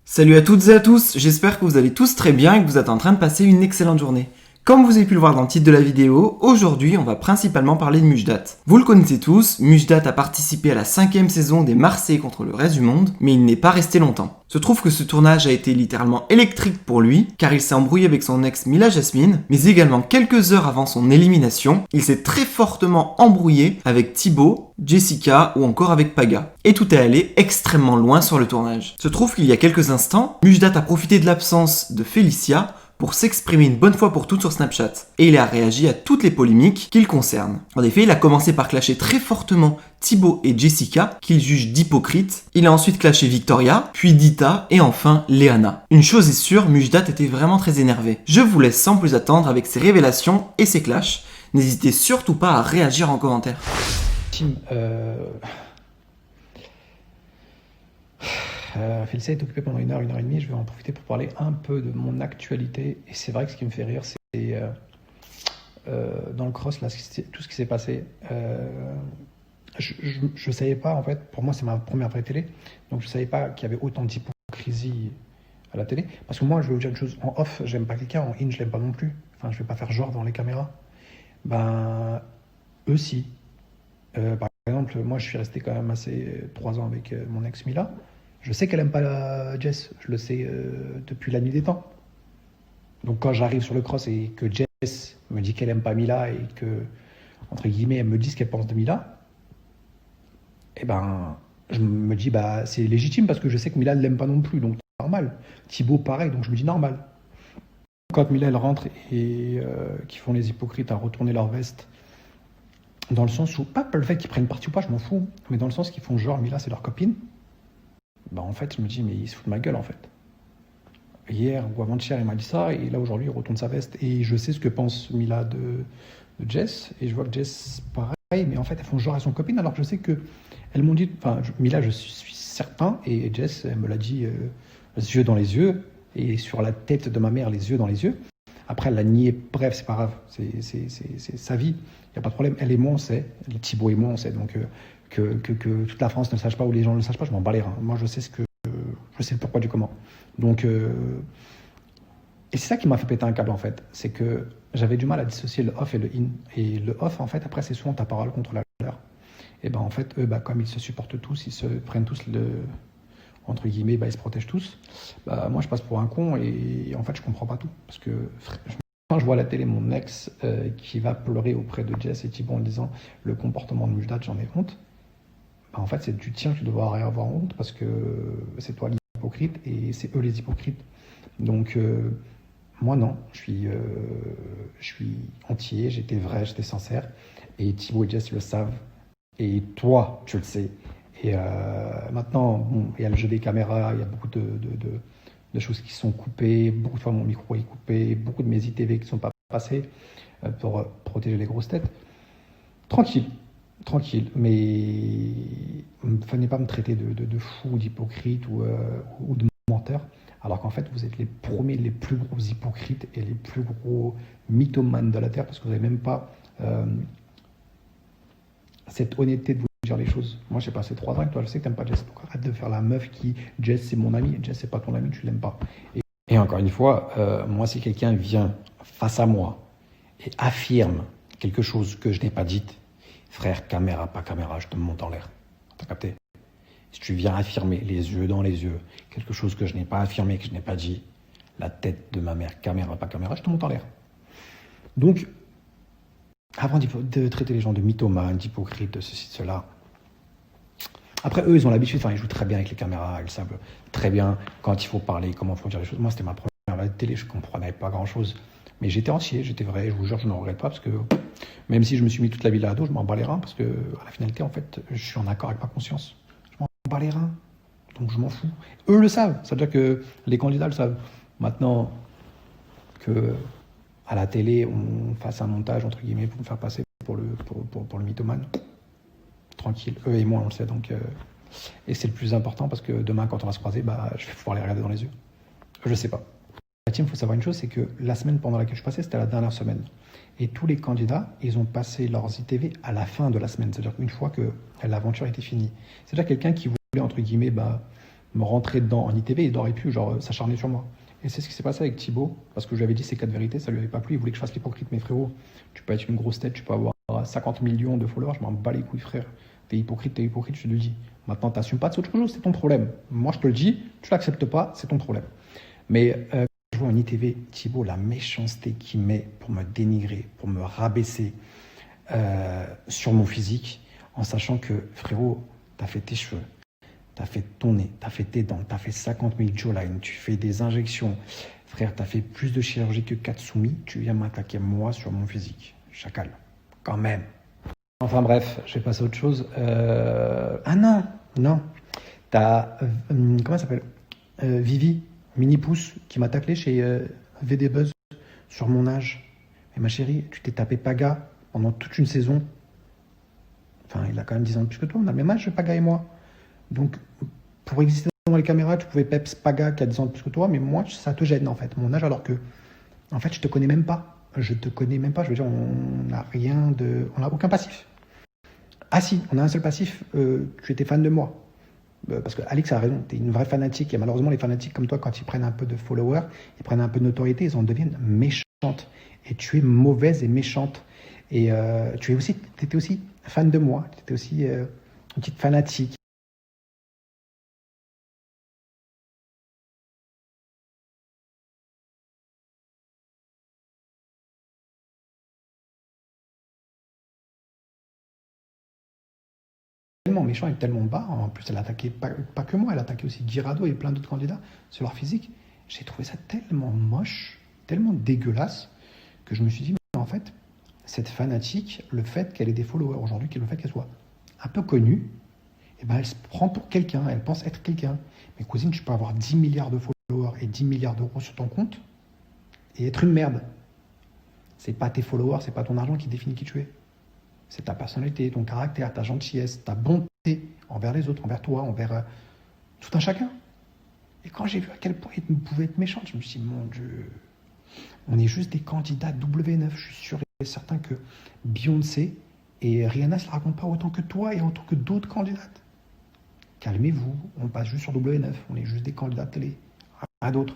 Salut à toutes et à tous, j'espère que vous allez tous très bien et que vous êtes en train de passer une excellente journée. Comme vous avez pu le voir dans le titre de la vidéo, aujourd'hui on va principalement parler de Mujdat. Vous le connaissez tous, Mujdat a participé à la 5ème saison des Marseillais contre le reste du monde, mais il n'est pas resté longtemps. Se trouve que ce tournage a été littéralement électrique pour lui, car il s'est embrouillé avec son ex Mila Jasmine, mais également quelques heures avant son élimination, il s'est très fortement embrouillé avec Thibaut, Jessica ou encore avec Paga. Et tout est allé extrêmement loin sur le tournage. Se trouve qu'il y a quelques instants, Mujdat a profité de l'absence de Félicia pour s'exprimer une bonne fois pour toutes sur Snapchat. Et il a réagi à toutes les polémiques qui le concernent. En effet, il a commencé par clasher très fortement Thibaut et Jessica, qu'il juge d'hypocrites. Il a ensuite clashé Victoria, puis Dita, et enfin Léana. Une chose est sûre, Mujdat était vraiment très énervé. Je vous laisse sans plus attendre avec ses révélations et ses clashs. N'hésitez surtout pas à réagir en commentaire. Tim, Félicia est occupée pendant une heure et demie. Je vais en profiter pour parler un peu de mon actualité. Et c'est vrai que ce qui me fait rire, c'est dans le cross, là, tout ce qui s'est passé. Je ne savais pas, en fait, pour moi, c'est ma première vraie télé. Donc, je ne savais pas qu'il y avait autant d'hypocrisie à la télé. Parce que moi, je vais vous dire une chose, en off, j'aime pas quelqu'un, en in, je l'aime pas non plus. Enfin, je vais pas faire genre dans les caméras. Ben, eux, si. Par exemple, moi, je suis resté quand même 3 ans avec mon ex Mila. Je sais qu'elle aime pas Jess, je le sais depuis la nuit des temps. Donc quand j'arrive sur le cross et que Jess me dit qu'elle aime pas Mila et que, entre guillemets, elle me dit ce qu'elle pense de Mila, eh ben, je me dis, bah, c'est légitime parce que je sais que Mila ne l'aime pas non plus, donc c'est normal. Thibaut, pareil, donc je me dis normal. Quand Mila, elle rentre et qu'ils font les hypocrites à retourner leur veste, dans le sens où, pas le fait qu'ils prennent parti ou pas, je m'en fous, mais dans le sens qu'ils font genre, Mila, c'est leur copine. Bah en fait, je me dis, mais il se fout de ma gueule, en fait. Hier ou avant-hier, il m'a dit ça, et là, aujourd'hui, il retourne sa veste. Et je sais ce que pense Mila de Jess, et je vois que Jess, pareil, mais en fait, elles font genre à son copine, alors que je sais que elles m'ont dit, enfin, Mila, je suis certain, et Jess, elle me l'a dit, les yeux dans les yeux, et sur la tête de ma mère, les yeux dans les yeux. Après, elle l'a nié, bref, c'est pas grave, c'est sa vie, il n'y a pas de problème. Elle et moi, on sait, Thibaut et moi, on sait, donc... Que toute la France ne le sache pas ou les gens ne le sachent pas, je m'en bats les reins. Moi, je sais le pourquoi du comment. Donc, et c'est ça qui m'a fait péter un câble, en fait. C'est que j'avais du mal à dissocier le off et le in. Et le off, en fait, après, c'est souvent ta parole contre la leur. Et ben, en fait, eux, comme ils se supportent tous, ils se prennent tous entre guillemets, ils se protègent tous. Moi, je passe pour un con et en fait, je comprends pas tout. Parce que quand je vois à la télé mon ex qui va pleurer auprès de Jess et Thibaut en disant le comportement de Mujdat, j'en ai honte. En fait, c'est du tien que tu devrais avoir honte parce que c'est toi l'hypocrite et c'est eux les hypocrites. Donc, moi, non, je suis entier, j'étais vrai, j'étais sincère. Et Thibaut et Jess le savent. Et toi, tu le sais. Et maintenant, bon, il y a le jeu des caméras, il y a beaucoup de choses qui sont coupées, beaucoup de fois mon micro est coupé, beaucoup de mes ITV qui ne sont pas passés pour protéger les grosses têtes. Tranquille, mais venez pas me traiter de fou, d'hypocrite ou de menteur, alors qu'en fait vous êtes les premiers, les plus gros hypocrites et les plus gros mythomanes de la Terre, parce que vous n'avez même pas cette honnêteté de vous dire les choses. Moi j'ai passé 3 ans avec toi, je sais que tu n'aimes pas Jess, donc arrête de faire la meuf qui, Jess c'est mon ami, Jess c'est pas ton ami, tu l'aimes pas. Et encore une fois, moi si quelqu'un vient face à moi et affirme quelque chose que je n'ai pas dit, frère, caméra, pas caméra, je te monte en l'air. T'as capté? Si tu viens affirmer les yeux dans les yeux quelque chose que je n'ai pas affirmé, que je n'ai pas dit, la tête de ma mère, caméra, pas caméra, je te monte en l'air. Donc, avant de traiter les gens de mythomanes, d'hypocrites, de ceci, de cela, après, eux, ils ont l'habitude, enfin, ils jouent très bien avec les caméras, ils savent très bien quand il faut parler, comment il faut dire les choses. Moi, c'était ma première télé, je ne comprenais pas grand-chose. Mais j'étais entier, j'étais vrai, je vous jure, je ne regrette pas, parce que même si je me suis mis toute la vie là à dos, je m'en bats les reins, parce que à la finalité, en fait, je suis en accord avec ma conscience. Je m'en bats les reins, donc je m'en fous. Eux le savent, c'est-à-dire que les candidats le savent. Maintenant que à la télé, on fasse un montage, entre guillemets, pour me faire passer pour le mythomane, tranquille, eux et moi, on le sait, donc... et c'est le plus important, parce que demain, quand on va se croiser, je vais pouvoir les regarder dans les yeux. Je sais pas. team, il faut savoir une chose, c'est que la semaine pendant laquelle je passais, c'était la dernière semaine. Et tous les candidats, ils ont passé leurs ITV à la fin de la semaine. C'est-à-dire qu'une fois que l'aventure était finie. C'est-à-dire quelqu'un qui voulait, entre guillemets, me rentrer dedans en ITV, il n'aurait pu s'acharner sur moi. Et c'est ce qui s'est passé avec Thibaut, parce que je lui avais dit ces 4 vérités, ça lui avait pas plu, il voulait que je fasse l'hypocrite. Mais frérot, tu peux être une grosse tête, tu peux avoir 50 millions de followers, je m'en bats les couilles, frère. T'es hypocrite, je te le dis. Maintenant, t'assumes pas, c'est autre chose, c'est ton problème. Moi, je te le dis, tu l'acceptes pas, c'est ton problème. Mais je vois en ITV, Thibaut, la méchanceté qu'il met pour me dénigrer, pour me rabaisser sur mon physique, en sachant que, frérot, t'as fait tes cheveux, t'as fait ton nez, t'as fait tes dents, t'as fait 50 000 jawlines, tu fais des injections. Frère, t'as fait plus de chirurgie que Katsumi, tu viens m'attaquer moi sur mon physique. Chacal, quand même. Enfin bref, je vais passer à autre chose. Ah non. T'as, comment ça s'appelle Vivi, Mini Pouce, qui m'a taclé chez VD Buzz sur mon âge. Et ma chérie, tu t'es tapé Paga pendant toute une saison. Enfin, il a quand même 10 ans de plus que toi, on a le même âge, Paga et moi. Donc, pour exister dans les caméras, tu pouvais peps Paga qui a 10 ans de plus que toi, mais moi, ça te gêne en fait, mon âge, alors que, en fait, je te connais même pas. Je te connais même pas, je veux dire, on n'a aucun passif. Ah si, on a un seul passif, tu étais fan de moi. Parce que Alex a raison, tu es une vraie fanatique, et malheureusement, les fanatiques comme toi, quand ils prennent un peu de followers, ils prennent un peu de notoriété, ils en deviennent méchantes. Et tu es mauvaise et méchante. Et tu étais aussi fan de moi, tu étais aussi une petite fanatique. Tellement méchant et tellement bas. En plus, elle attaquait pas que moi, elle attaquait aussi Guirado et plein d'autres candidats sur leur physique. J'ai trouvé ça tellement moche, tellement dégueulasse, que je me suis dit, mais en fait, cette fanatique, le fait qu'elle ait des followers aujourd'hui, le fait qu'elle soit un peu connue, eh ben, elle se prend pour quelqu'un, elle pense être quelqu'un. Mais cousine, tu peux avoir 10 milliards de followers et 10 milliards d'euros sur ton compte et être une merde. C'est pas tes followers, c'est pas ton argent qui définit qui tu es. C'est ta personnalité, ton caractère, ta gentillesse, ta bonté envers les autres, envers toi, envers tout un chacun. Et quand j'ai vu à quel point il pouvait être méchant, je me suis dit, mon Dieu, on est juste des candidats W9. Je suis sûr et certain que Beyoncé et Rihanna ne se la racontent pas autant que toi et autant que d'autres candidates. Calmez-vous, on passe juste sur W9, on est juste des candidats de télé. Rien d'autre.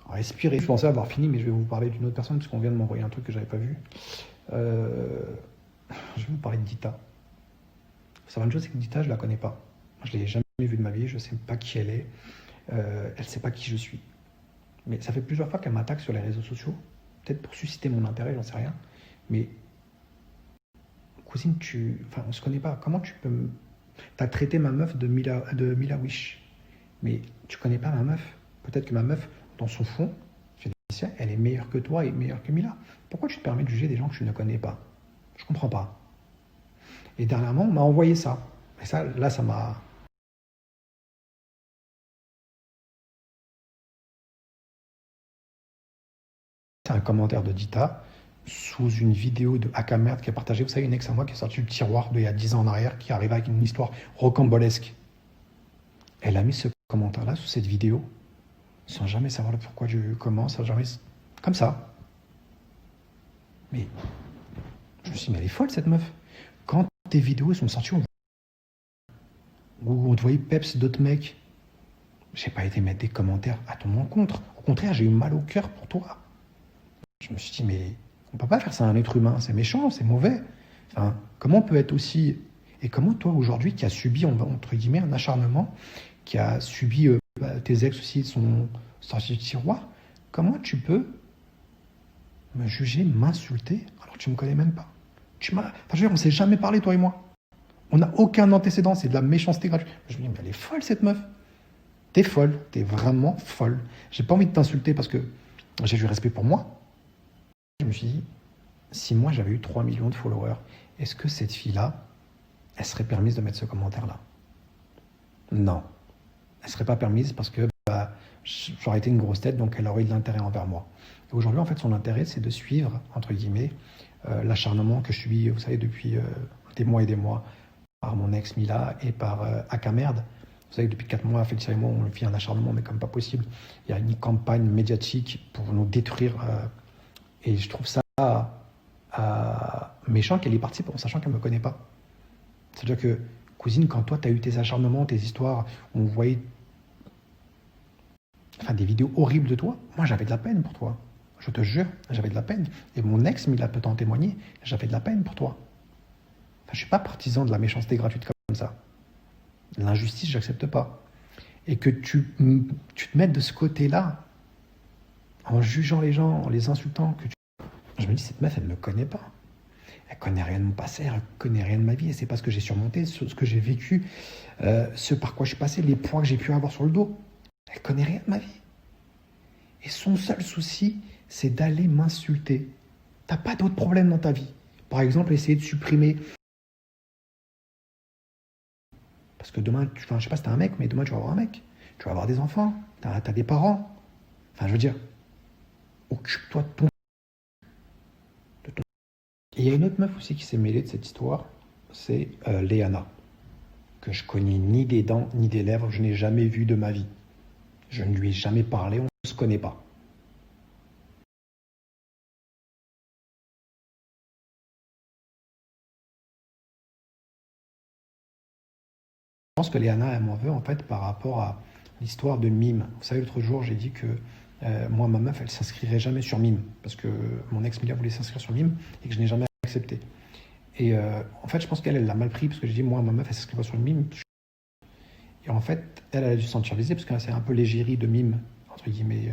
Respirez. Je pensais avoir fini, mais je vais vous parler d'une autre personne, parce qu'on vient de m'envoyer un truc que je n'avais pas vu. Je vais vous parler de Dita. Il faut savoir une chose, c'est que Dita, je ne la connais pas. Je ne l'ai jamais vue de ma vie, je ne sais pas qui elle est. Elle ne sait pas qui je suis. Mais ça fait plusieurs fois qu'elle m'attaque sur les réseaux sociaux. Peut-être pour susciter mon intérêt, j'en sais rien. Mais, cousine, on ne se connaît pas. Comment tu peux T'as traité ma meuf de Mila Wish. Mais tu connais pas ma meuf. Peut-être que ma meuf, dans son fond, elle est meilleure que toi et meilleure que Mila. Pourquoi tu te permets de juger des gens que tu ne connais pas? Je comprends pas. Et dernièrement, on m'a envoyé ça. Et ça, là, ça m'a... C'est un commentaire de Dita sous une vidéo de Akamerd qui a partagé. Vous savez, une ex à moi qui est sortie du tiroir d'il y a 10 ans en arrière, qui arrive avec une histoire rocambolesque. Elle a mis ce commentaire-là sous cette vidéo, sans jamais savoir le pourquoi du comment, sans jamais... Comme ça. Mais je me suis dit, mais elle est folle cette meuf. Quand tes vidéos sont sorties, où on te voyait peps d'autres mecs, j'ai pas été mettre des commentaires à ton encontre. Au contraire, j'ai eu mal au cœur pour toi. Je me suis dit, mais on peut pas faire ça à un être humain, c'est méchant, c'est mauvais. Enfin, comment on peut être aussi... Et comment toi, aujourd'hui, qui as subi, entre guillemets, un acharnement, qui a subi... tes ex aussi sont sortis du tiroir, comment tu peux me juger, m'insulter, alors que tu me connais même pas? Je veux dire, on s'est jamais parlé, toi et moi. On n'a aucun antécédent, c'est de la méchanceté gratuite. Je me dis, mais elle est folle, cette meuf. T'es folle, t'es vraiment folle. J'ai pas envie de t'insulter parce que j'ai du respect pour moi. Je me suis dit, si moi j'avais eu 3 millions de followers, est-ce que cette fille-là, elle serait permise de mettre ce commentaire-là? Non. Elle serait pas permise parce que j'aurais été une grosse tête, donc elle aurait eu de l'intérêt envers moi. Et aujourd'hui, en fait, son intérêt, c'est de suivre, entre guillemets, l'acharnement que je subis, vous savez, depuis des mois et des mois, par mon ex Mila et par Akamerd. Vous savez, depuis 4 mois, Félicia et moi, on vit un acharnement, mais comme pas possible. Il y a une campagne médiatique pour nous détruire. Et je trouve ça méchant qu'elle y participe en sachant qu'elle ne me connaît pas. C'est-à-dire que, cousine, quand toi, tu as eu tes acharnements, tes histoires, on voyait des vidéos horribles de toi, moi, j'avais de la peine pour toi. Je te jure, j'avais de la peine. Et mon ex, Mila peut t'en témoigner, j'avais de la peine pour toi. Je ne suis pas partisan de la méchanceté gratuite comme ça. L'injustice, j'accepte pas. Et que tu te mettes de ce côté-là, en jugeant les gens, en les insultant, je me dis, cette meuf, elle ne me connaît pas. Elle ne connaît rien de mon passé, elle ne connaît rien de ma vie, et c'est pas ce que j'ai surmonté, ce que j'ai vécu, ce par quoi je suis passé, les points que j'ai pu avoir sur le dos. Elle ne connaît rien de ma vie. Et son seul souci, c'est d'aller m'insulter. Tu n'as pas d'autres problèmes dans ta vie. Par exemple, essayer de supprimer. Parce que demain, je sais pas si t'as un mec, mais demain tu vas avoir un mec. Tu vas avoir des enfants, t'as des parents. Enfin, je veux dire, occupe-toi de ton... Et il y a une autre meuf aussi qui s'est mêlée de cette histoire, c'est Léana, que je connais ni des dents, ni des lèvres, je n'ai jamais vu de ma vie. Je ne lui ai jamais parlé, on ne se connaît pas. Je pense que Léana, elle m'en veut en fait par rapport à l'histoire de Mime. Vous savez, l'autre jour, j'ai dit que moi, ma meuf, elle s'inscrirait jamais sur Mime, parce que mon ex Mila voulait s'inscrire sur Mime et que je n'ai jamais accepté. Et en fait, je pense qu'elle l'a mal pris, parce que j'ai dit, moi, ma meuf, elle s'inscrit pas sur le Mime. Et en fait, elle a dû se sentir visée, parce que c'est un peu l'égérie de Mime, entre guillemets.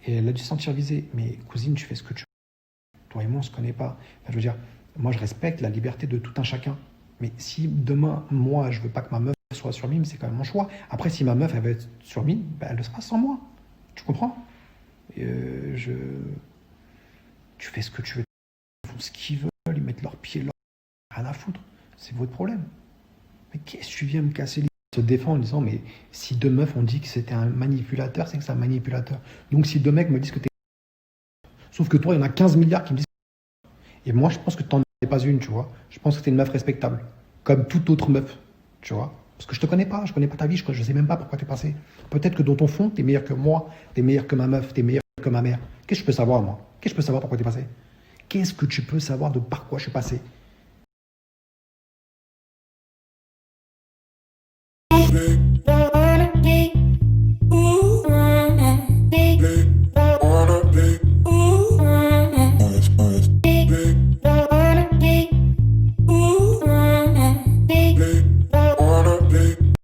Et elle a dû se sentir visée. Mais cousine, tu fais ce que tu veux. Toi et moi, on se connaît pas. Enfin, je veux dire, moi, je respecte la liberté de tout un chacun. Mais si demain, moi, je veux pas que ma meuf soit sur Mime, c'est quand même mon choix. Après, si ma meuf, elle veut être sur Mime, ben, elle le sera sans moi. Tu comprends? Tu fais ce que tu veux. Ils font ce qu'ils veulent, ils mettent leurs pieds là. Rien à foutre. C'est votre problème. Mais qu'est-ce que tu viens me casser les... Se défend en disant, mais si deux meufs ont dit que c'était un manipulateur, c'est que c'est un manipulateur. Donc si deux mecs me disent que t'es... Sauf que toi, il y en a 15 milliards qui me disent... Et moi, je pense que t'en es pas une, tu vois. Je pense que t'es une meuf respectable. Comme toute autre meuf, tu vois. Parce que je te connais pas, je connais pas ta vie, je sais même pas pourquoi t'es passé. Peut-être que dans ton fond, t'es meilleur que moi, t'es meilleur que ma meuf, t'es meilleur que ma mère. Qu'est-ce que je peux savoir, moi? Qu'est-ce que je peux savoir pourquoi t'es passé? Qu'est-ce que tu peux savoir de par quoi je suis passé?